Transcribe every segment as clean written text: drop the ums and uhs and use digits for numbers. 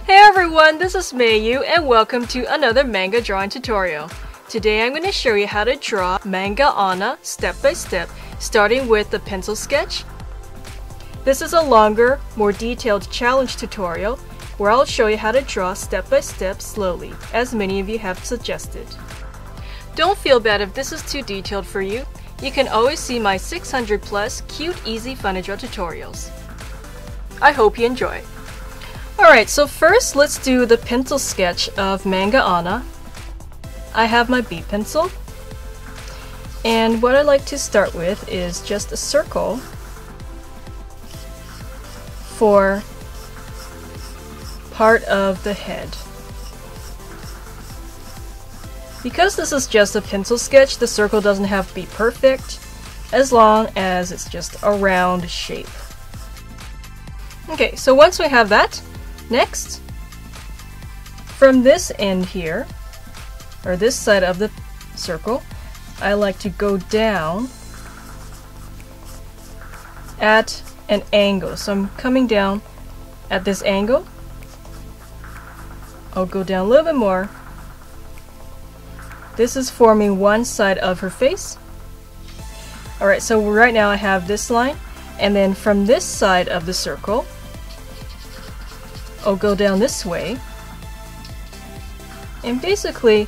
Hey everyone, this is Mei Yu and welcome to another manga drawing tutorial. Today I'm going to show you how to draw manga onna step by step, starting with the pencil sketch. This is a longer, more detailed challenge tutorial where I'll show you how to draw step by step slowly, as many of you have suggested. Don't feel bad if this is too detailed for you. You can always see my 600 plus cute, easy Fun2draw tutorials. I hope you enjoy. Alright, so first let's do the pencil sketch of manga onna. I have my B pencil, and what I like to start with is just a circle for part of the head. Because this is just a pencil sketch, the circle doesn't have to be perfect, as long as it's just a round shape. Okay, so once we have that, next, from this end here, or this side of the circle, I like to go down at an angle. So I'm coming down at this angle. I'll go down a little bit more. This is forming one side of her face. Alright, so right now I have this line, and then from this side of the circle, I'll go down this way, and basically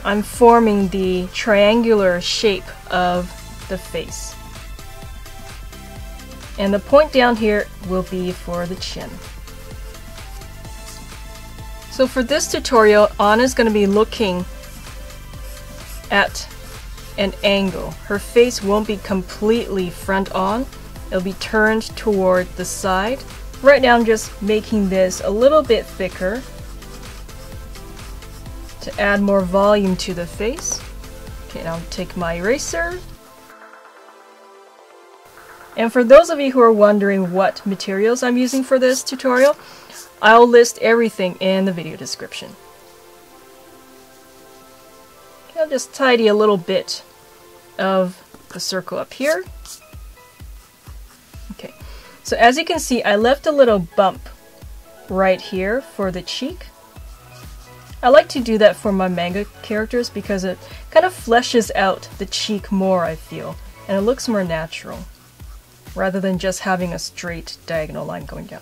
I'm forming the triangular shape of the face. And the point down here will be for the chin. So for this tutorial, Anna is going to be looking at an angle. Her face won't be completely front on, it'll be turned toward the side. Right now I'm just making this a little bit thicker to add more volume to the face. Okay, now I'll take my eraser. And for those of you who are wondering what materials I'm using for this tutorial, I'll list everything in the video description. Okay, I'll just tidy a little bit of the circle up here. Okay. So as you can see, I left a little bump right here for the cheek. I like to do that for my manga characters because it kind of fleshes out the cheek more, I feel, and it looks more natural, rather than just having a straight diagonal line going down.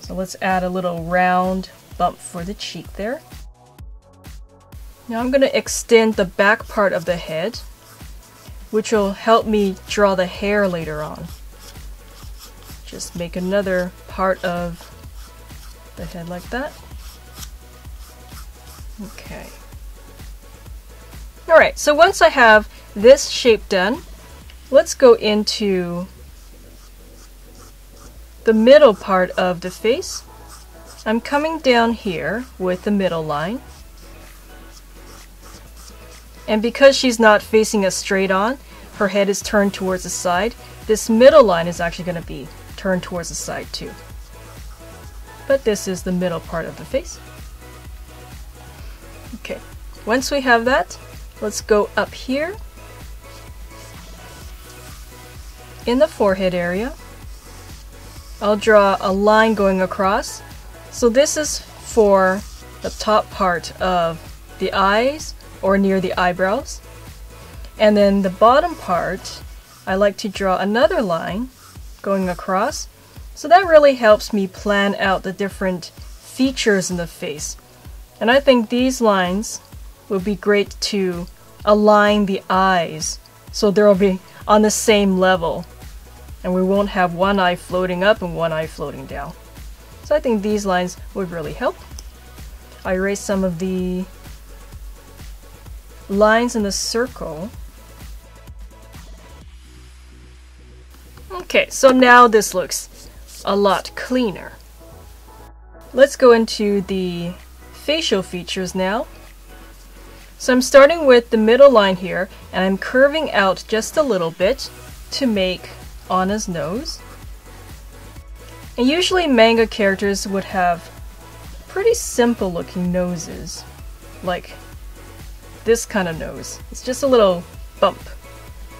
So let's add a little round bump for the cheek there. Now I'm going to extend the back part of the head, which will help me draw the hair later on. Just make another part of the head like that. Okay. Alright, so once I have this shape done, let's go into the middle part of the face. I'm coming down here with the middle line. And because she's not facing us straight on, her head is turned towards the side, this middle line is actually going to be turned towards the side too. But this is the middle part of the face. Okay, once we have that, let's go up here in the forehead area. I'll draw a line going across. So this is for the top part of the eyes or near the eyebrows. And then the bottom part, I like to draw another line going across. So that really helps me plan out the different features in the face. And I think these lines will be great to align the eyes so they'll be on the same level. And we won't have one eye floating up and one eye floating down. So I think these lines would really help. I erase some of the lines in the circle. Okay, so now this looks a lot cleaner. Let's go into the facial features now. So I'm starting with the middle line here, and I'm curving out just a little bit to make Anna's nose. And usually manga characters would have pretty simple looking noses, like this kind of nose. It's just a little bump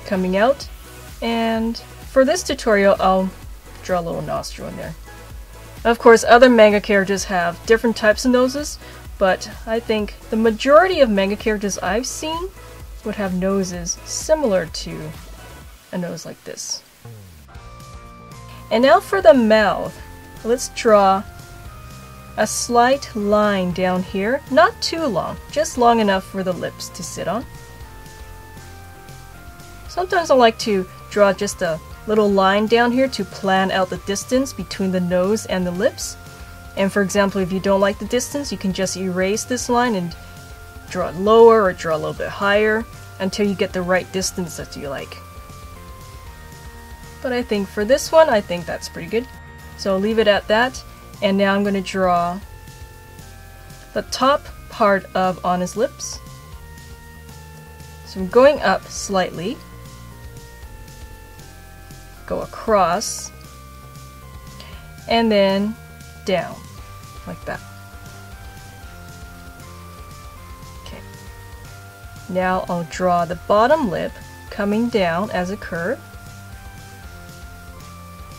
coming out, and for this tutorial I'll draw a little nostril in there. Of course, other manga characters have different types of noses, but I think the majority of manga characters I've seen would have noses similar to a nose like this. And now for the mouth. Let's draw a slight line down here, not too long, just long enough for the lips to sit on. Sometimes I like to draw just a little line down here to plan out the distance between the nose and the lips. And for example, if you don't like the distance, you can just erase this line and draw it lower or draw a little bit higher until you get the right distance that you like. But I think for this one, I think that's pretty good. So I'll leave it at that. And now I'm going to draw the top part of Anna's lips. So I'm going up slightly, go across, and then down, like that. Okay. Now I'll draw the bottom lip coming down as a curve,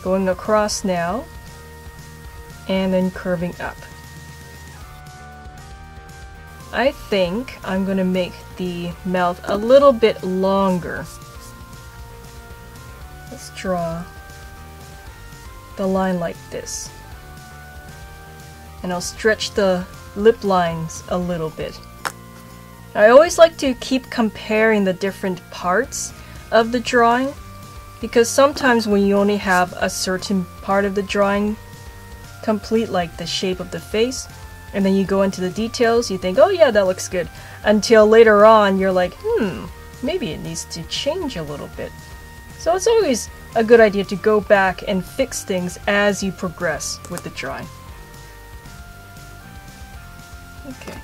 going across now, and then curving up. I think I'm going to make the mouth a little bit longer. Let's draw the line like this. And I'll stretch the lip lines a little bit. I always like to keep comparing the different parts of the drawing, because sometimes when you only have a certain part of the drawing complete, like the shape of the face, and then you go into the details, you think, oh yeah, that looks good, until later on you're like, maybe it needs to change a little bit. So it's always a good idea to go back and fix things as you progress with the drawing. Okay,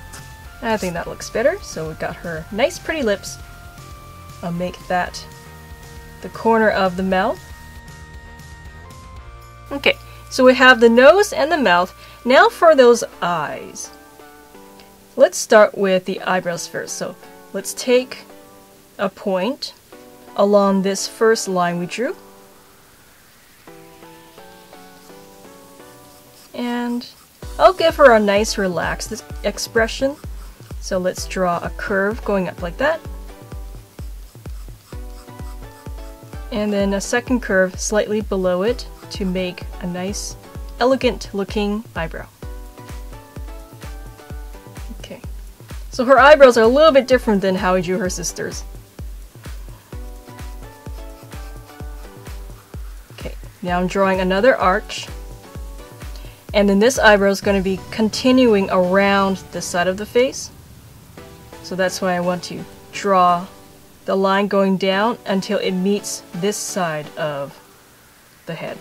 I think that looks better. So we got her nice pretty lips. I'll make that the corner of the mouth. Okay, so we have the nose and the mouth. Now for those eyes. Let's start with the eyebrows first. So let's take a point along this first line we drew. And I'll give her a nice relaxed expression. So let's draw a curve going up like that. And then a second curve slightly below it to make a nice, elegant looking eyebrow. Okay, so her eyebrows are a little bit different than how we drew her sister's. Okay, now I'm drawing another arch. And then this eyebrow is going to be continuing around the side of the face. So that's why I want to draw the line going down until it meets this side of the head.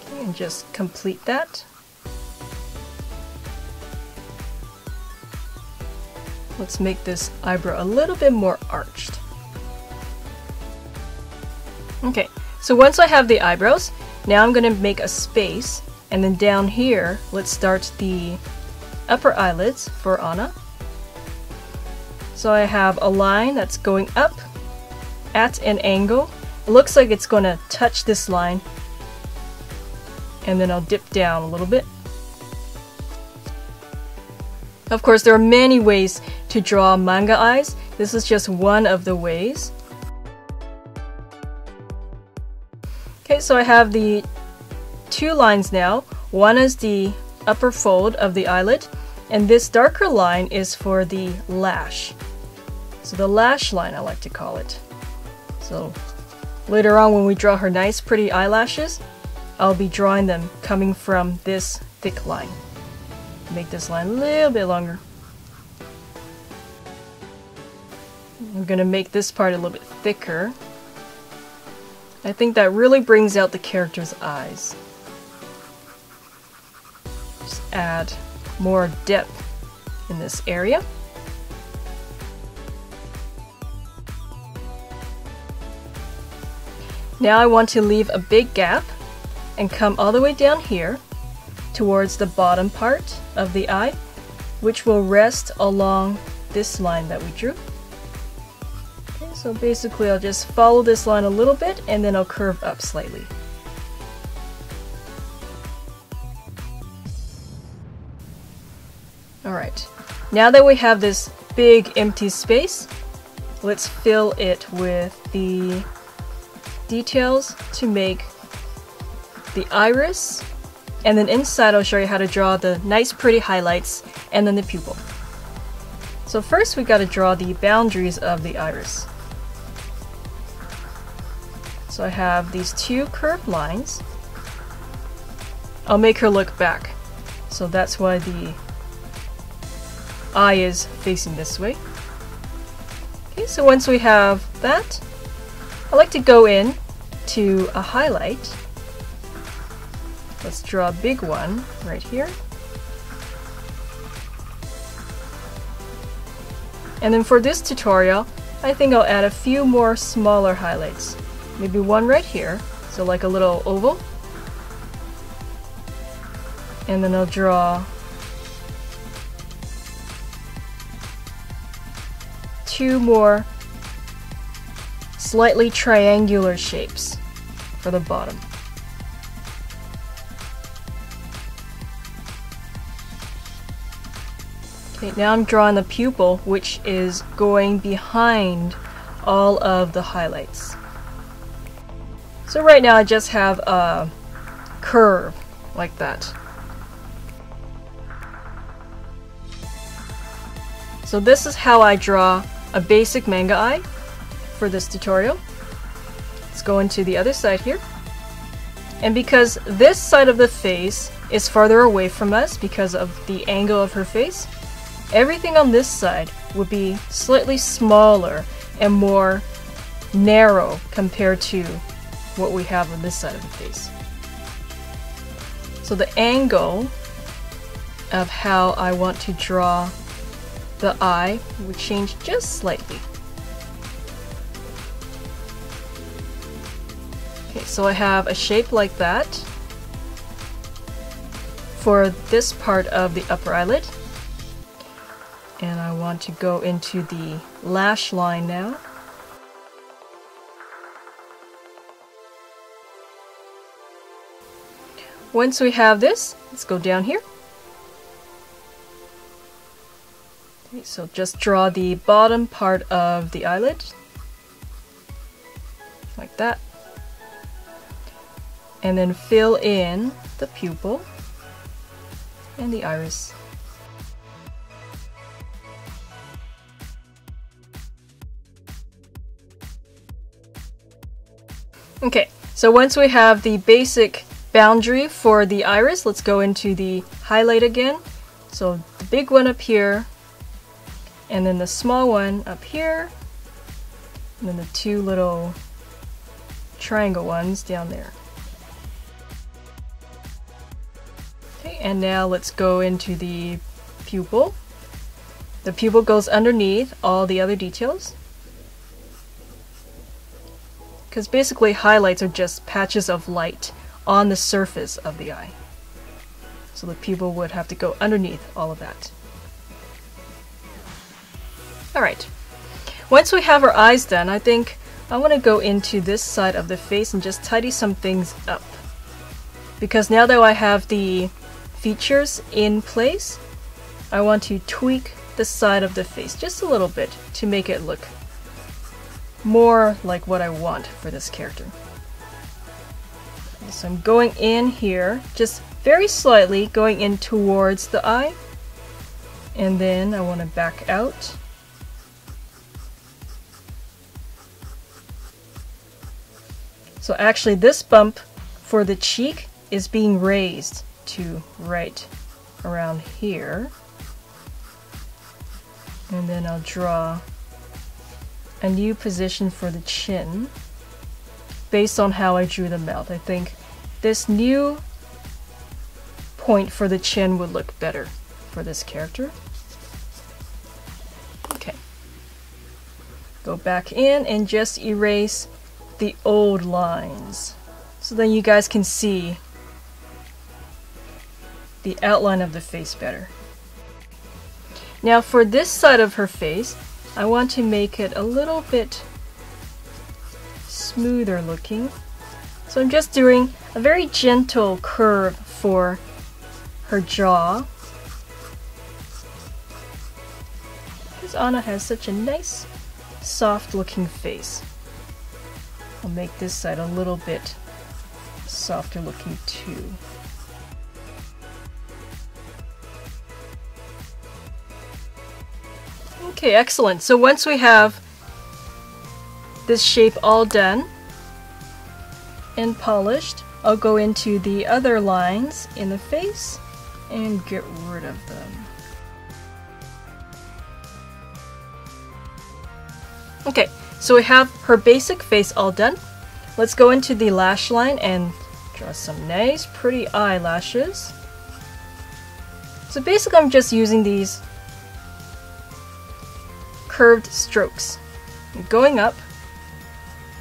Okay, and just complete that. Let's make this eyebrow a little bit more arched. Okay, so once I have the eyebrows, now I'm going to make a space, and then down here, let's start the upper eyelids for Anna. So I have a line that's going up at an angle. It looks like it's going to touch this line, and then I'll dip down a little bit. Of course, there are many ways to draw manga eyes. This is just one of the ways. Okay, so I have the two lines now. One is the upper fold of the eyelid, and this darker line is for the lash. So the lash line, I like to call it. So later on when we draw her nice pretty eyelashes, I'll be drawing them coming from this thick line. Make this line a little bit longer. I'm going to make this part a little bit thicker. I think that really brings out the character's eyes. Just add more depth in this area. Now I want to leave a big gap and come all the way down here towards the bottom part of the eye, which will rest along this line that we drew. Okay, so basically I'll just follow this line a little bit and then I'll curve up slightly. Alright, now that we have this big empty space, let's fill it with the details to make the iris, and then inside I'll show you how to draw the nice pretty highlights and then the pupil. So first we got to draw the boundaries of the iris. So I have these two curved lines. I'll make her look back, so that's why the eye is facing this way. Okay, so once we have that, I like to go in to a highlight. Let's draw a big one right here. And then for this tutorial, I think I'll add a few more smaller highlights. Maybe one right here, so like a little oval. And then I'll draw two more slightly triangular shapes for the bottom. Okay, now I'm drawing the pupil, which is going behind all of the highlights. So right now I just have a curve like that. So this is how I draw a basic manga eye for this tutorial. Let's go into the other side here. And because this side of the face is farther away from us because of the angle of her face, everything on this side would be slightly smaller and more narrow compared to what we have on this side of the face. So the angle of how I want to draw the eye would change just slightly. Okay, so I have a shape like that for this part of the upper eyelid. And I want to go into the lash line now. Once we have this, let's go down here. Okay, so just draw the bottom part of the eyelid, like that. And then fill in the pupil and the iris. Okay, so once we have the basic boundary for the iris, let's go into the highlight again. So the big one up here, and then the small one up here, and then the two little triangle ones down there. Okay, and now let's go into the pupil. The pupil goes underneath all the other details, because basically highlights are just patches of light on the surface of the eye. So the pupil would have to go underneath all of that. Alright, once we have our eyes done, I think I want to go into this side of the face and just tidy some things up. Because now that I have the features in place, I want to tweak the side of the face just a little bit to make it look more like what I want for this character. So I'm going in here, just very slightly going in towards the eye, and then I want to back out. So actually this bump for the cheek is being raised to right around here. And then I'll draw a new position for the chin based on how I drew the mouth. I think this new point for the chin would look better for this character. Okay. Go back in and just erase the old lines so then you guys can see the outline of the face better. Now for this side of her face, I want to make it a little bit smoother looking. So I'm just doing a very gentle curve for her jaw. Because Anna has such a nice, soft looking face. I'll make this side a little bit softer looking too. Okay, excellent. So once we have this shape all done and polished, I'll go into the other lines in the face and get rid of them. Okay, so we have her basic face all done. Let's go into the lash line and draw some nice pretty eyelashes. So basically I'm just using these curved strokes. And going up,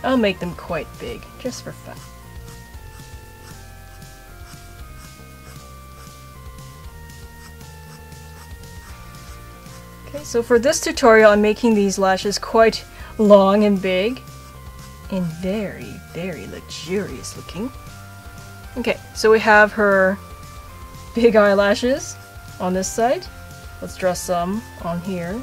I'll make them quite big, just for fun. Okay, so for this tutorial I'm making these lashes quite long and big and very, very luxurious looking. Okay, so we have her big eyelashes on this side. Let's draw some on here.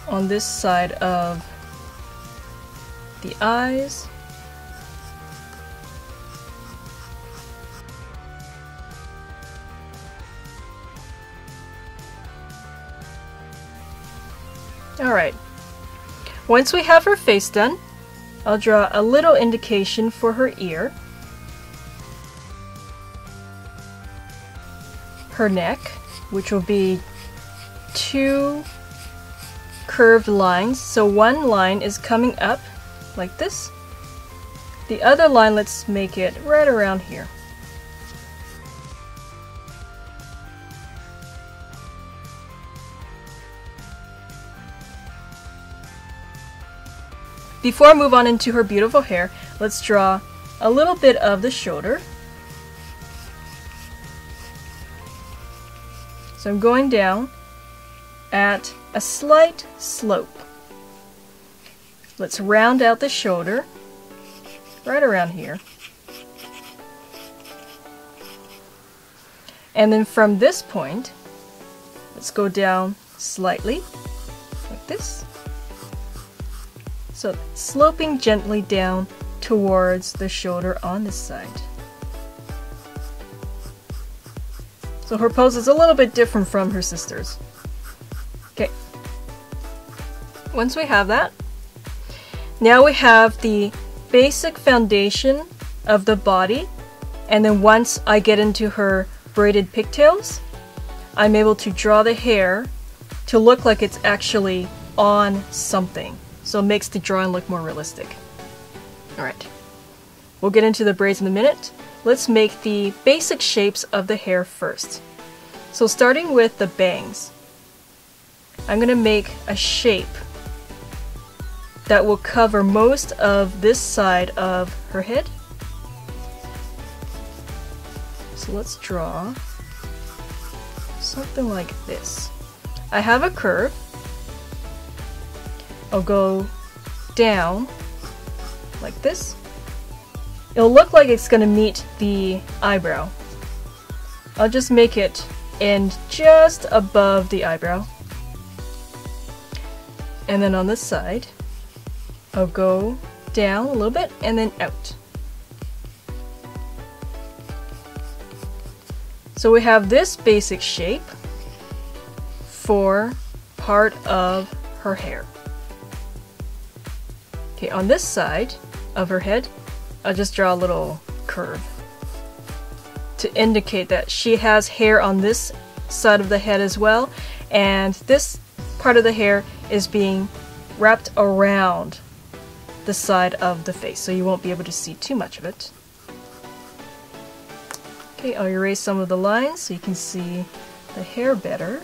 On this side of the eyes. Alright, once we have her face done, I'll draw a little indication for her ear, her neck, which will be two curved lines. So one line is coming up like this. The other line, let's make it right around here. Before I move on into her beautiful hair, let's draw a little bit of the shoulder. So I'm going down at a slight slope. Let's round out the shoulder right around here. And then from this point, let's go down slightly like this. So sloping gently down towards the shoulder on this side. So her pose is a little bit different from her sister's. Okay. Once we have that, now we have the basic foundation of the body, and then once I get into her braided pigtails, I'm able to draw the hair to look like it's actually on something. So it makes the drawing look more realistic. Alright, we'll get into the braids in a minute. Let's make the basic shapes of the hair first. So starting with the bangs, I'm going to make a shape that will cover most of this side of her head. So let's draw something like this. I have a curve. I'll go down like this. It'll look like it's going to meet the eyebrow. I'll just make it end just above the eyebrow. And then on this side, I'll go down a little bit and then out. So we have this basic shape for part of her hair. Okay, on this side of her head, I'll just draw a little curve to indicate that she has hair on this side of the head as well, and this part of the hair is being wrapped around the side of the face, so you won't be able to see too much of it. Okay, I'll erase some of the lines so you can see the hair better.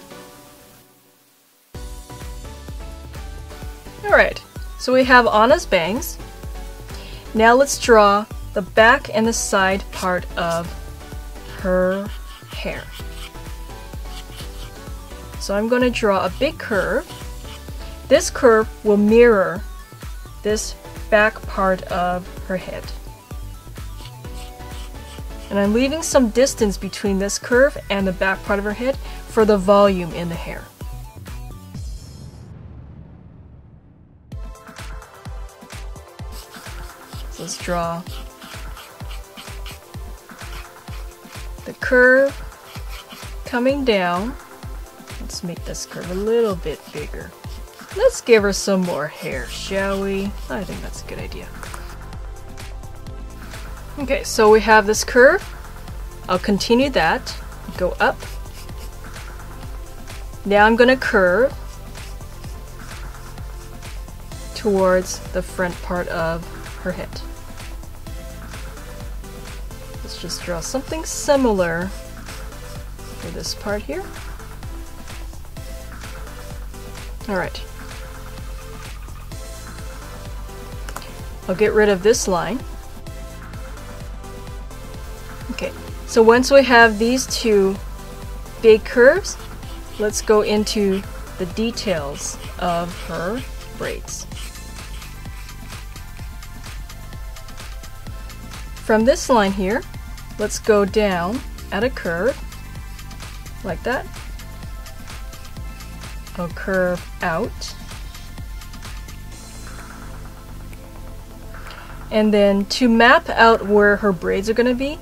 Alright, so we have Anna's bangs. Now let's draw the back and the side part of her hair. So I'm going to draw a big curve. This curve will mirror this back part of her head. And I'm leaving some distance between this curve and the back part of her head for the volume in the hair. So let's draw the curve coming down. Let's make this curve a little bit bigger. Let's give her some more hair, shall we? I think that's a good idea. Okay, so we have this curve. I'll continue that, go up. Now I'm going to curve towards the front part of her head. Let's just draw something similar for this part here. Alright. I'll get rid of this line. Okay, so once we have these two big curves, let's go into the details of her braids. From this line here, let's go down at a curve, like that. I'll curve out. And then to map out where her braids are going to be,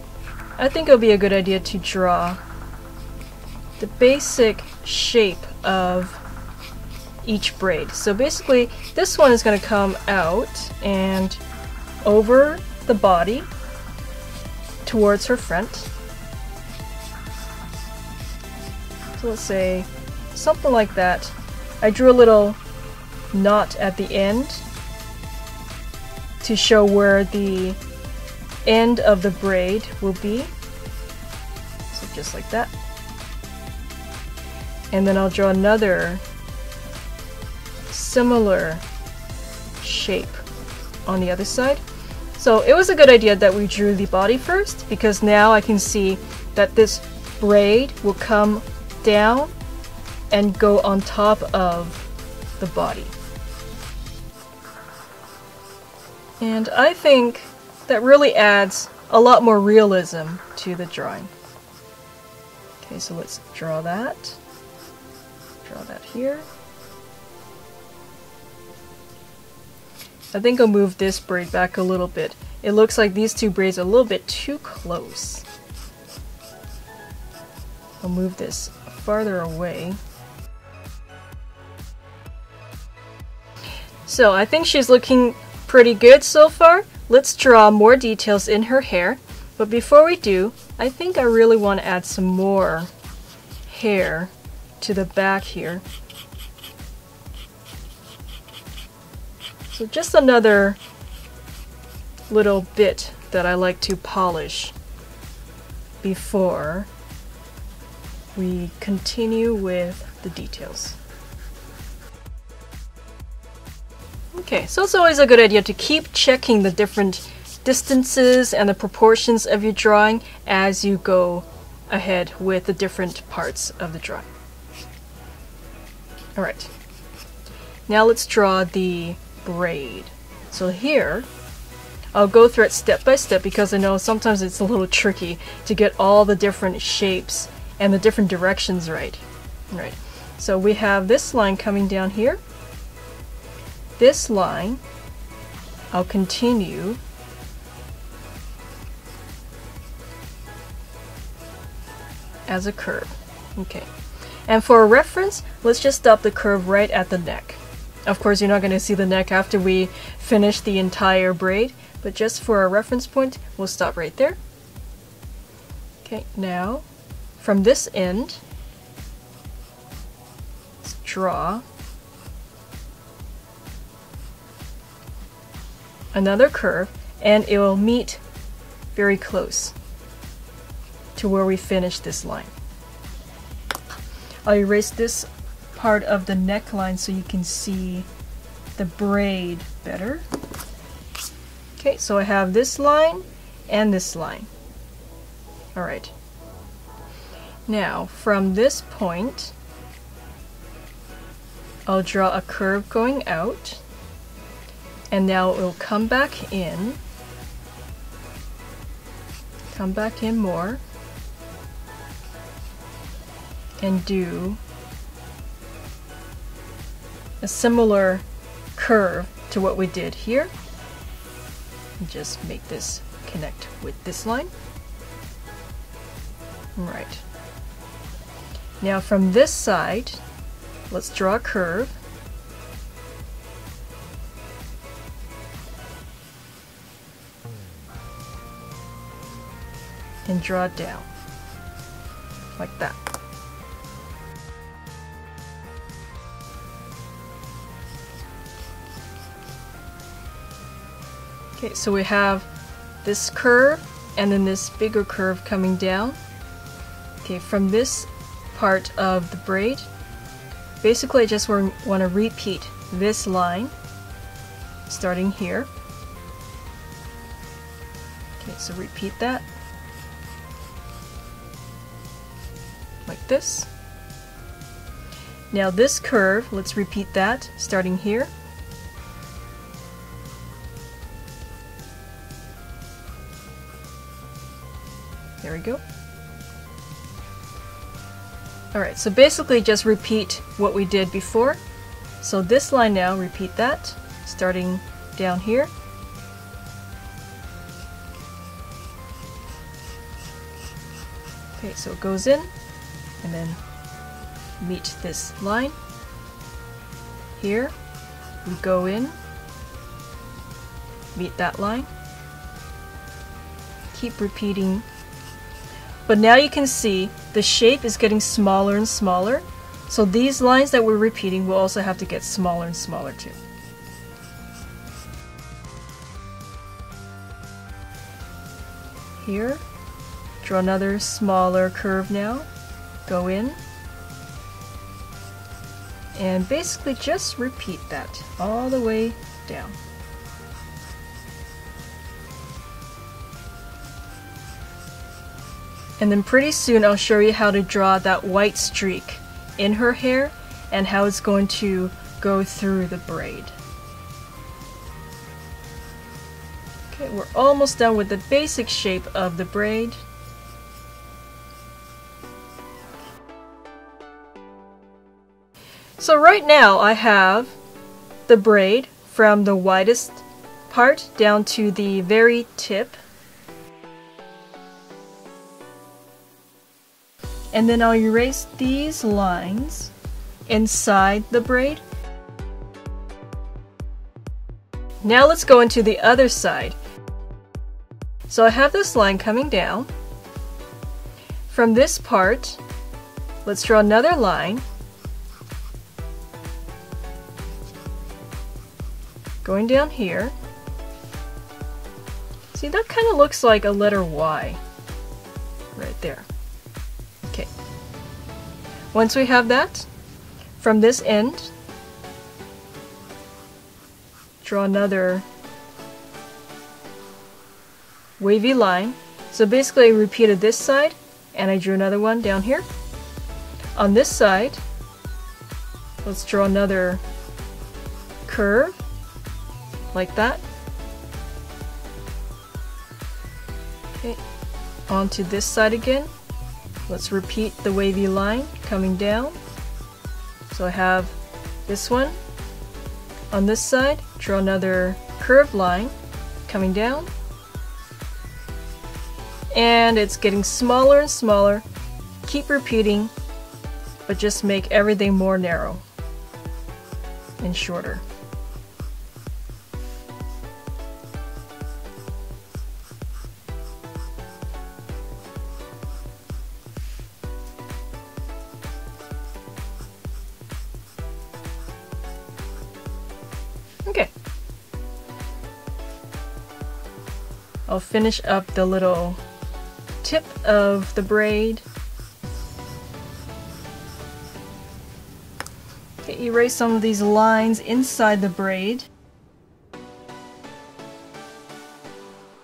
I think it'll be a good idea to draw the basic shape of each braid. So basically, this one is going to come out and over the body towards her front. So let's say something like that. I drew a little knot at the end to show where the end of the braid will be. So just like that. And then I'll draw another similar shape on the other side. So it was a good idea that we drew the body first, because now I can see that this braid will come down and go on top of the body. And I think that really adds a lot more realism to the drawing. Okay, so let's draw that. Draw that here. I think I'll move this braid back a little bit. It looks like these two braids are a little bit too close. I'll move this farther away. So I think she's looking pretty good so far. Let's draw more details in her hair. But before we do, I think I really want to add some more hair to the back here. So just another little bit that I like to polish before we continue with the details. Okay, so it's always a good idea to keep checking the different distances and the proportions of your drawing as you go ahead with the different parts of the drawing. Alright, now let's draw the braid. So here, I'll go through it step by step because I know sometimes it's a little tricky to get all the different shapes and the different directions right. Right. So we have this line coming down here. This line, I'll continue as a curve. Okay. And for a reference, let's just stop the curve right at the neck. Of course, you're not going to see the neck after we finish the entire braid, but just for a reference point, we'll stop right there. Okay, now from this end, let's draw another curve, and it will meet very close to where we finish this line. I'll erase this part of the neckline so you can see the braid better. Okay, so I have this line and this line. Alright. Now, from this point, I'll draw a curve going out, and now it will come back in come back in more and do a similar curve to what we did here. And just make this connect with this line. Right. Now from this side, let's draw a curve. And draw it down, like that. Okay, so we have this curve and then this bigger curve coming down. Okay, from this part of the braid, basically I just want to repeat this line starting here. Okay, so repeat that like this. Now this curve, let's repeat that starting here. There we go. Alright, so basically just repeat what we did before. So this line now, repeat that, starting down here. Okay, so it goes in, and then meet this line. Here, we go in, meet that line. Keep repeating. But now you can see the shape is getting smaller and smaller. So these lines that we're repeating will also have to get smaller and smaller too. Here, draw another smaller curve now. Go in. And basically just repeat that all the way down. And then pretty soon I'll show you how to draw that white streak in her hair and how it's going to go through the braid. Okay, we're almost done with the basic shape of the braid. So right now I have the braid from the widest part down to the very tip. And then I'll erase these lines inside the braid. Now let's go into the other side. So I have this line coming down. From this part, let's draw another line. Going down here. See, that kind of looks like a letter Y right there. Okay. Once we have that, from this end, draw another wavy line. So basically I repeated this side and I drew another one down here. On this side, let's draw another curve like that. Okay, onto this side again. Let's repeat the wavy line coming down. So I have this one. On this side, draw another curved line coming down. And it's getting smaller and smaller. Keep repeating, but just make everything more narrow and shorter. Okay. I'll finish up the little tip of the braid. Okay, erase some of these lines inside the braid.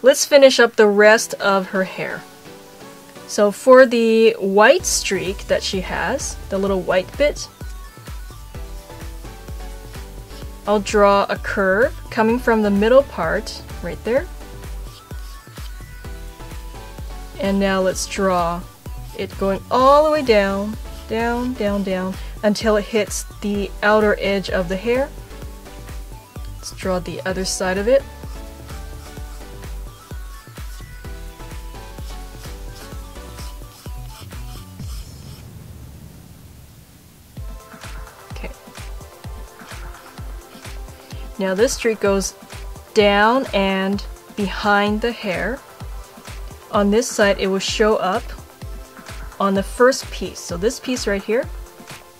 Let's finish up the rest of her hair. So for the white streak that she has, the little white bit, I'll draw a curve coming from the middle part right there. And now let's draw it going all the way down, down, down, down, until it hits the outer edge of the hair. Let's draw the other side of it. Okay. Now this streak goes down and behind the hair. On this side it will show up on the first piece. So this piece right here,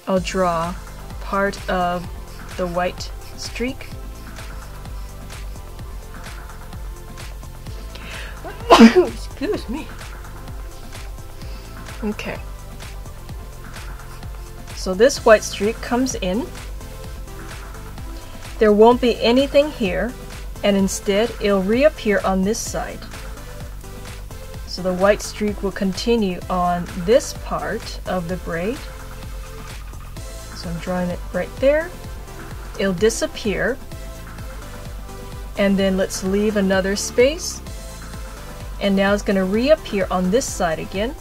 I'll draw part of the white streak. Excuse me. Okay. So this white streak comes in. There won't be anything here, and instead it'll reappear on this side. So the white streak will continue on this part of the braid. So I'm drawing it right there. It'll disappear. And then let's leave another space. And now it's going to reappear on this side again.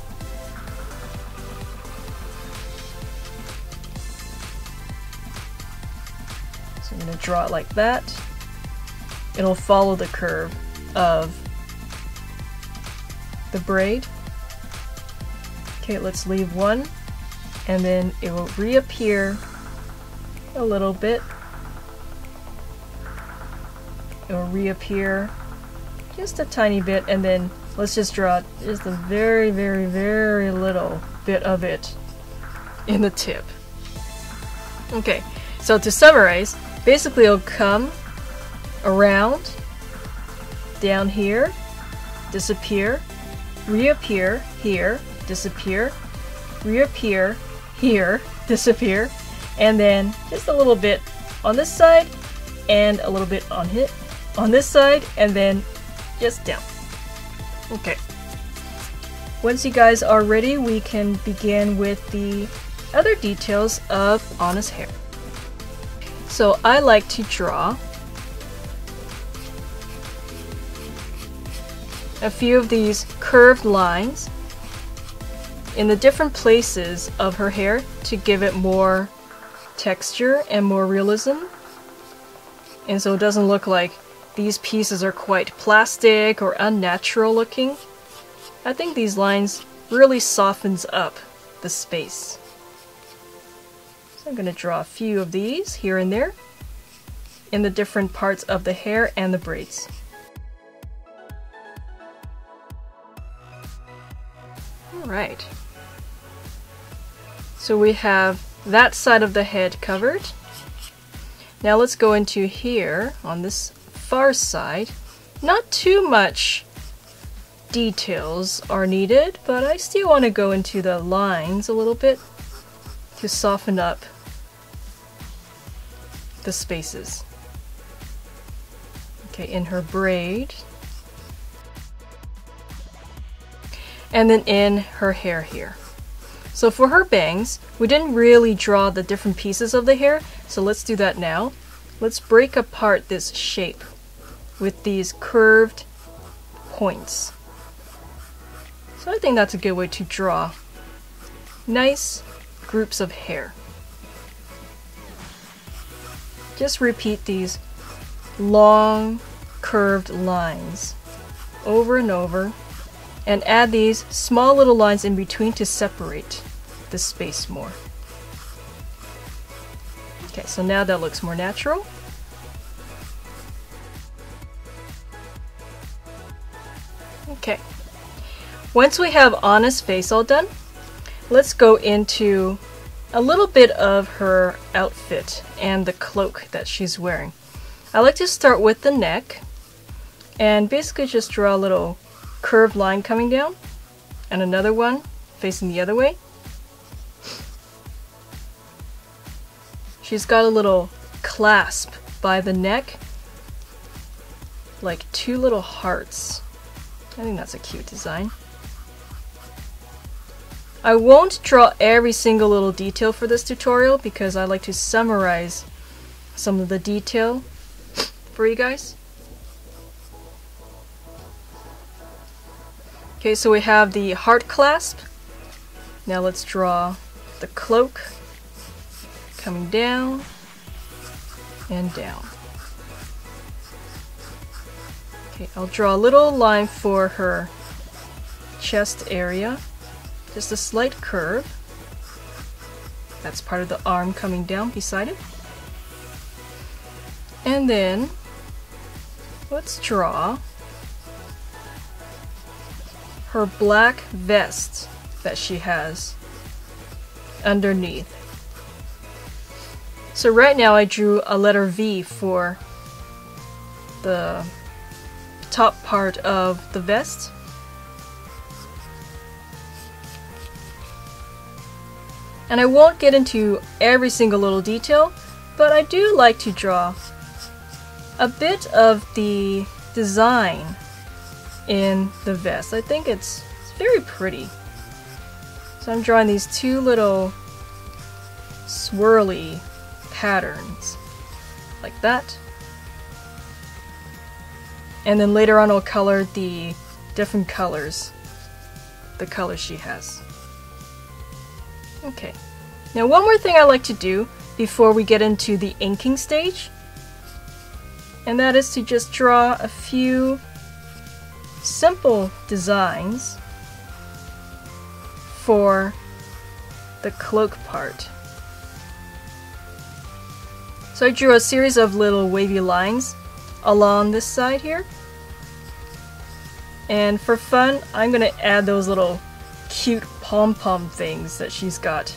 So I'm going to draw it like that. It'll follow the curve of the braid. Okay, let's leave one, and then it will reappear a little bit. It will reappear just a tiny bit, and then let's just draw just a very, very, very little bit of it in the tip. Okay, so to summarize, basically it'll come around, down here, disappear, reappear here, disappear, reappear here, disappear, and then just a little bit on this side and a little bit on this side, and then just down. Okay. Once you guys are ready, we can begin with the other details of Anna's hair. So I like to draw a few of these curved lines in the different places of her hair to give it more texture and more realism. And so it doesn't look like these pieces are quite plastic or unnatural looking. I think these lines really softens up the space. So I'm going to draw a few of these here and there in the different parts of the hair and the braids. Alright, so we have that side of the head covered. Now let's go into here on this far side. Not too much details are needed, but I still want to go into the lines a little bit to soften up the spaces. Okay, in her braid. And then in her hair here. So for her bangs, we didn't really draw the different pieces of the hair, so let's do that now. Let's break apart this shape with these curved points. So I think that's a good way to draw nice groups of hair. Just repeat these long curved lines over and over, and add these small little lines in between to separate the space more. Okay, so now that looks more natural. Okay, once we have Anna's face all done, let's go into a little bit of her outfit and the cloak that she's wearing. I like to start with the neck and basically just draw a little curved line coming down and another one facing the other way. She's got a little clasp by the neck, like two little hearts. I think that's a cute design. I won't draw every single little detail for this tutorial because I like to summarize some of the detail for you guys. Okay, so we have the heart clasp. Now let's draw the cloak coming down and down. Okay, I'll draw a little line for her chest area, just a slight curve. That's part of the arm coming down beside it. And then let's draw her black vest that she has underneath. So right now I drew a letter V for the top part of the vest. And I won't get into every single little detail, but I do like to draw a bit of the design in the vest. I think it's very pretty. So I'm drawing these two little swirly patterns like that. And then later on I'll color the different colors, the colors she has. Okay, now one more thing I like to do before we get into the inking stage, and that is to just draw a few simple designs for the cloak part. So I drew a series of little wavy lines along this side here, and for fun I'm going to add those little cute pom-pom things that she's got.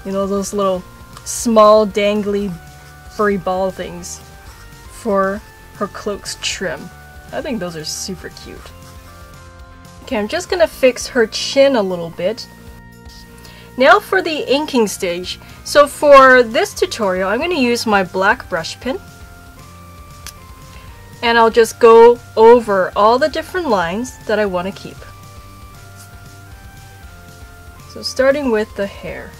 You know, those little small dangly furry ball things for her cloak's trim. I think those are super cute. Okay, I'm just gonna fix her chin a little bit. Now for the inking stage. So for this tutorial I'm gonna use my black brush pen, and I'll just go over all the different lines that I want to keep. So starting with the hair.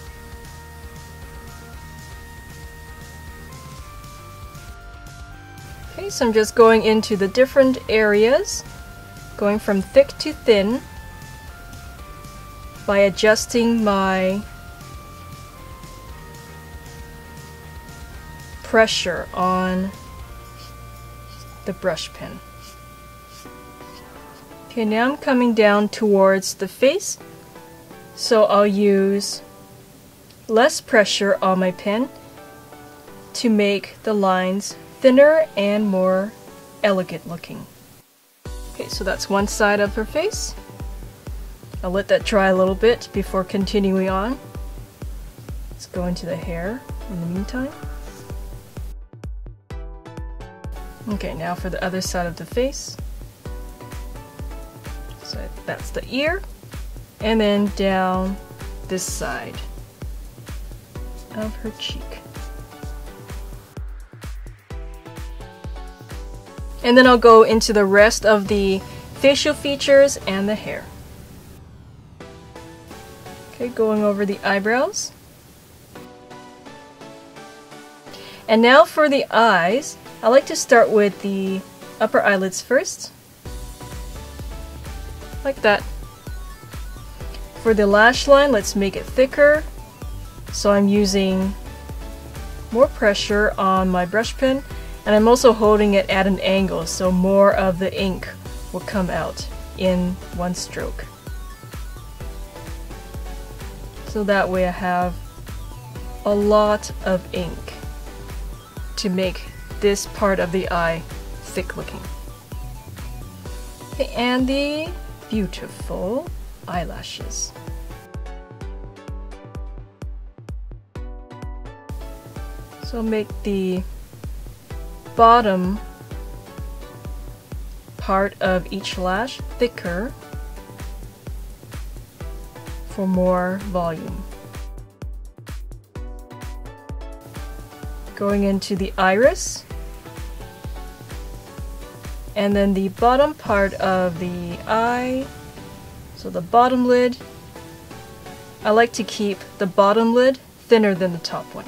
Okay, so I'm just going into the different areas, going from thick to thin by adjusting my pressure on the brush pen. Okay, now I'm coming down towards the face. So I'll use less pressure on my pen to make the lines thinner and more elegant looking. Okay, so that's one side of her face. I'll let that dry a little bit before continuing on. Let's go into the hair in the meantime. Okay, now for the other side of the face. So that's the ear. And then down this side of her cheek. And then I'll go into the rest of the facial features and the hair. Okay, going over the eyebrows. And now for the eyes, I like to start with the upper eyelids first. Like that. For the lash line, let's make it thicker. So I'm using more pressure on my brush pen, and I'm also holding it at an angle so more of the ink will come out in one stroke. So that way I have a lot of ink to make this part of the eye thick looking. Okay, and the beautiful eyelashes. So make the bottom part of each lash thicker for more volume. Going into the iris, and then the bottom part of the eye. So the bottom lid, I like to keep the bottom lid thinner than the top one.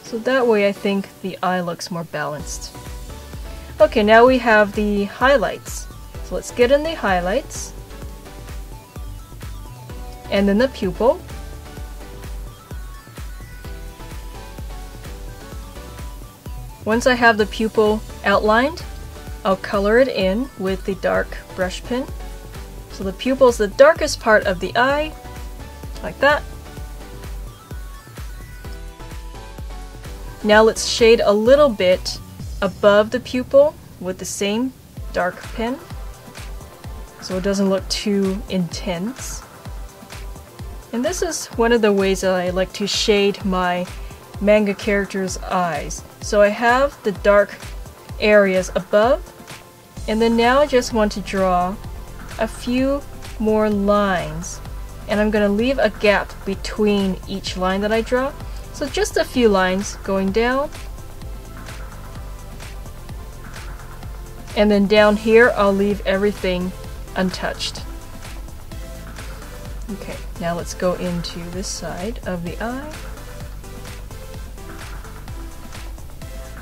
So that way I think the eye looks more balanced. Okay, now we have the highlights. So let's get in the highlights. And then the pupil. Once I have the pupil outlined, I'll color it in with the dark brush pen. So the pupil is the darkest part of the eye, like that. Now let's shade a little bit above the pupil with the same dark pen, so it doesn't look too intense. And this is one of the ways that I like to shade my manga characters' eyes. So I have the dark areas above, and then now I just want to draw a few more lines, and I'm going to leave a gap between each line that I draw. So just a few lines going down, and then down here I'll leave everything untouched. Okay, now let's go into this side of the eye.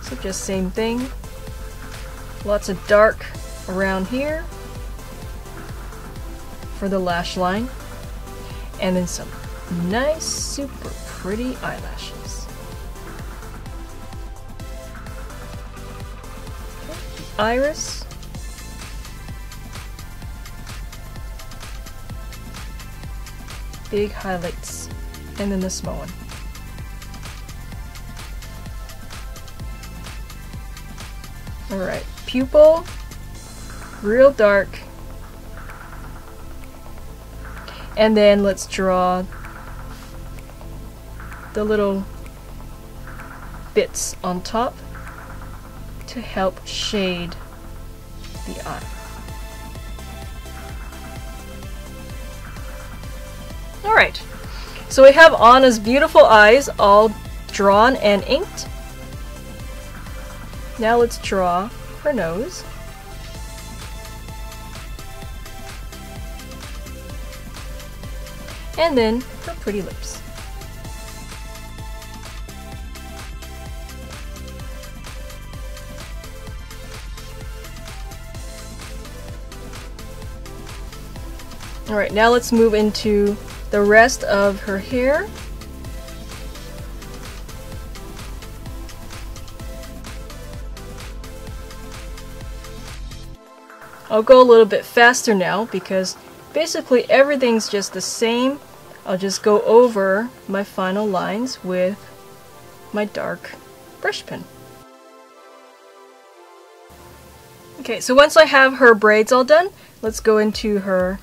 So just same thing, lots of dark around here for the lash line, and then some nice super pretty eyelashes. Okay, the iris. Big highlights, and then the small one. Alright, pupil, real dark. And then let's draw the little bits on top to help shade the eye. Alright, so we have Anna's beautiful eyes all drawn and inked. Now let's draw her nose. And then her pretty lips. Alright, now let's move into the rest of her hair. I'll go a little bit faster now because basically everything's just the same. I'll just go over my final lines with my dark brush pen. Okay, so once I have her braids all done, let's go into her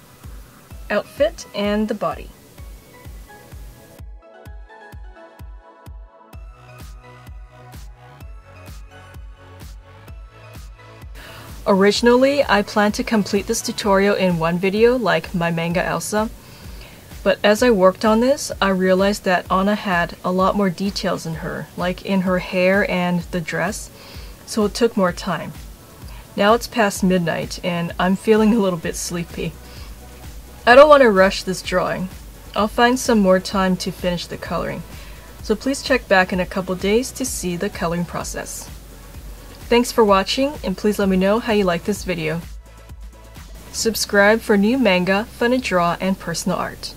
outfit and the body. Originally, I planned to complete this tutorial in one video like my manga Elsa, but as I worked on this, I realized that Anna had a lot more details in her, like in her hair and the dress, so it took more time. Now it's past midnight and I'm feeling a little bit sleepy. I don't want to rush this drawing. I'll find some more time to finish the coloring, so please check back in a couple days to see the coloring process. Thanks for watching, and please let me know how you like this video. Subscribe for new manga, Fun2draw, and personal art.